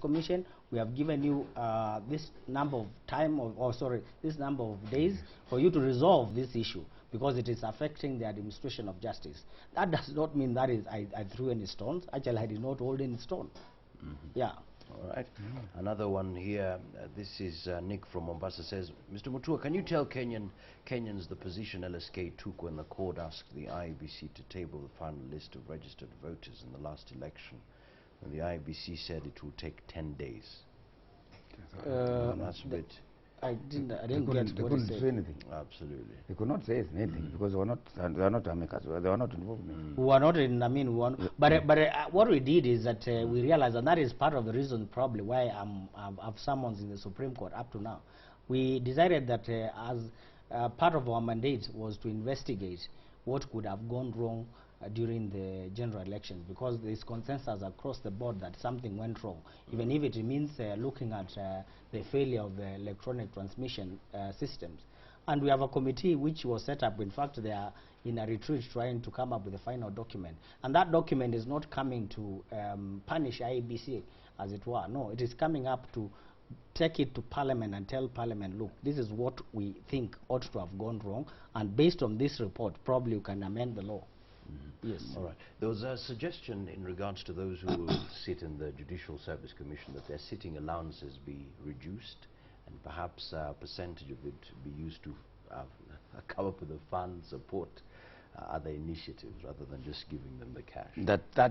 Commission, we have given you this number of time, this number of days for you to resolve this issue because it is affecting the administration of justice. That does not mean that is I threw any stones. Actually, I did not hold any stone. Yeah. All right. Another one here. This is Nick from Mombasa says, Mr. Mutua, can you tell Kenyans the position LSK took when the court asked the IEBC to table the final list of registered voters in the last election? And the IEBC said it will take 10 days. That's a bit... I didn't get what he said. Say anything. Absolutely. They could not say anything because they were not amicus. They were not involved. We were not in, but what we did is that we realized, and that is part of the reason probably why I've summons in the Supreme Court up to now. We decided that as part of our mandate was to investigate what could have gone wrong during the general elections, because there is consensus across the board that something went wrong, even if it means looking at the failure of the electronic transmission systems. And we have a committee which was set up. In fact, they are in a retreat trying to come up with a final document. And that document is not coming to punish IEBC, as it were. No, it is coming up to take it to Parliament and tell Parliament, look, this is what we think ought to have gone wrong, and based on this report, probably you can amend the law. Yes. All right. There was a suggestion in regards to those who will sit in the Judicial Service Commission that their sitting allowances be reduced and perhaps a percentage of it be used to come up with a fund, support other initiatives rather than just giving them the cash.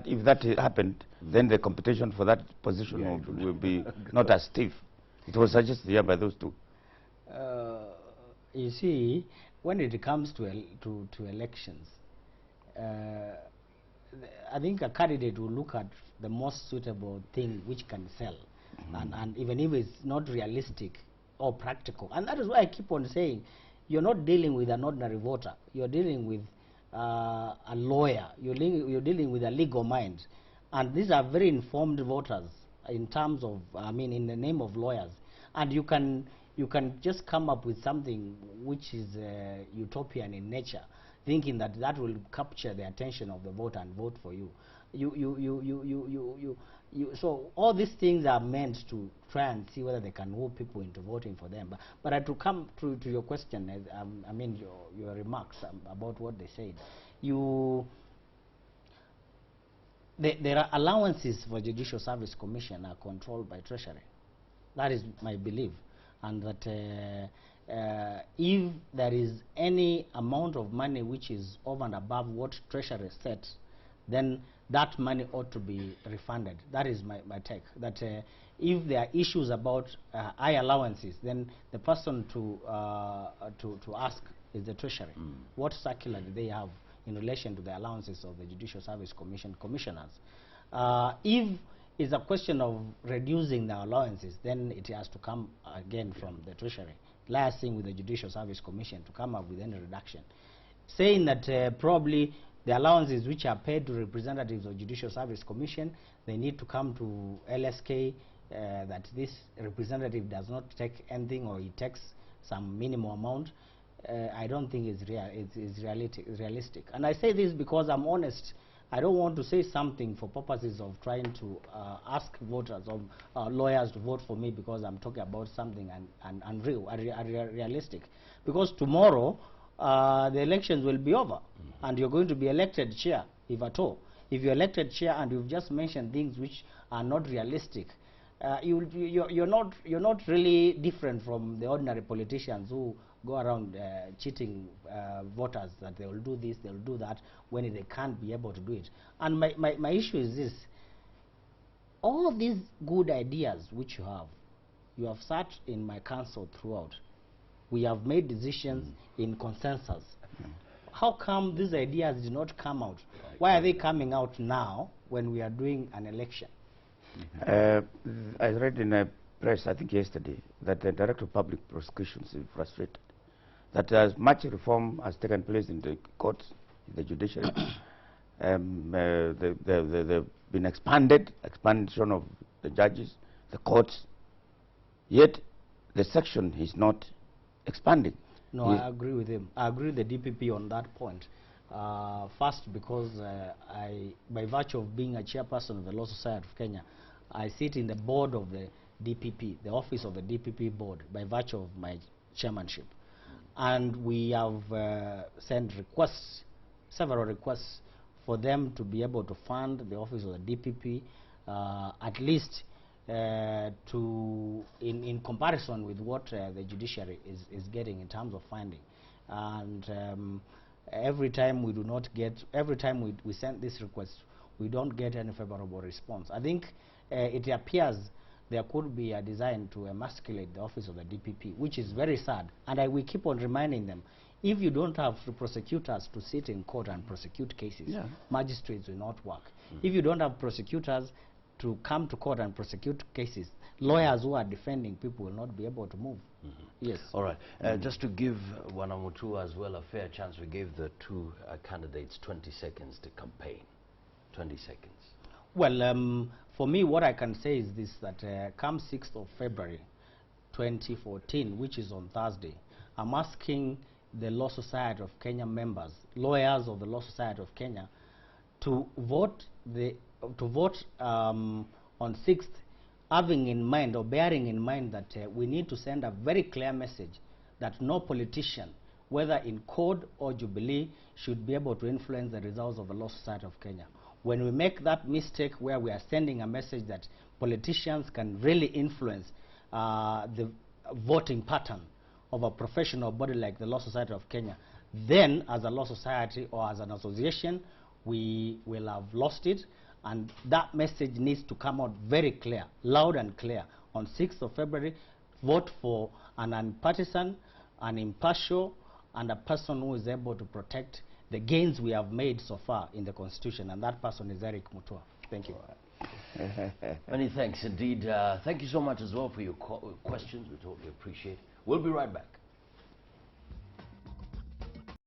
If that happened, then the competition for that position will be not as stiff. It was suggested here by those two. You see, when it comes to elections, I think a candidate will look at the most suitable thing which can sell, and even if it's not realistic or practical. And that is why I keep on saying, you're not dealing with an ordinary voter. You're dealing with a lawyer. You're dealing with a legal mind, and these are very informed voters in terms of, in the name of lawyers. And you can just come up with something which is utopian in nature, thinking that that will capture the attention of the voter and vote for you. So all these things are meant to try and see whether they can woo people into voting for them. But to come to your question, your remarks about what they said, there are allowances for Judicial Service Commission are controlled by Treasury. That is my belief, and that if there is any amount of money which is over and above what Treasury sets, then that money ought to be refunded. That is my take. That if there are issues about high allowances, then the person to ask is the Treasury. What circular do they have in relation to the allowances of the Judicial Service Commission commissioners? If it's a question of reducing the allowances, then it has to come again from the Treasury, liaising with the Judicial Service Commission to come up with any reduction. Saying that probably the allowances which are paid to representatives of Judicial Service Commission, they need to come to LSK, that this representative does not take anything or he takes some minimum amount, I don't think it's realistic. And I say this because I'm honest. I don't want to say something for purposes of trying to ask voters or lawyers to vote for me because I'm talking about something unreal, realistic. Because tomorrow the elections will be over, and you're going to be elected chair, if at all. If you're elected chair and you've just mentioned things which are not realistic, you're not really different from the ordinary politicians who go around cheating voters that they will do this, they will do that, when they can't be able to do it. And my issue is this: all of these good ideas which you have sat in my council throughout. We have made decisions in consensus. How come these ideas did not come out? Why are they coming out now when we are doing an election? I read in a press, I think yesterday, that the Director of Public Prosecutions is frustrated that as much reform has taken place in the courts, the judiciary, they've been expansion of the judges, the courts, yet the section is not expanding. No, I agree with him. I agree with the DPP on that point. First, because by virtue of being a chairperson of the Law Society of Kenya, I sit in the board of the DPP, the office of the DPP board, by virtue of my chairmanship. And we have sent requests, several requests, for them to be able to fund the office of the DPP, at least in comparison with what the judiciary is getting in terms of funding. And every time we send this request, we don't get any favorable response. I think it appears there could be a design to emasculate the office of the DPP, which is very sad. And we keep on reminding them, if you don't have prosecutors to sit in court and prosecute cases, magistrates will not work. If you don't have prosecutors to come to court and prosecute cases, lawyers who are defending people will not be able to move. Yes. All right. Just to give Mutua as well a fair chance, we gave the two candidates 20 seconds to campaign. 20 seconds. Well, for me, what I can say is this, that come 6th of February 2014, which is on Thursday, I'm asking the Law Society of Kenya members, lawyers of the Law Society of Kenya, to vote on 6th, having in mind or bearing in mind that we need to send a very clear message that no politician, whether in CORD or Jubilee, should be able to influence the results of the Law Society of Kenya. When we make that mistake where we are sending a message that politicians can really influence the voting pattern of a professional body like the Law Society of Kenya, then as a law society or as an association, we will have lost it. And that message needs to come out very clear, loud and clear. On 6th of February, vote for an unpartisan, an impartial, and a person who is able to protect the gains we have made so far in the Constitution, and that person is Eric Mutua. Thank you. Many thanks indeed. Thank you so much as well for your questions. We totally appreciate it. We'll be right back.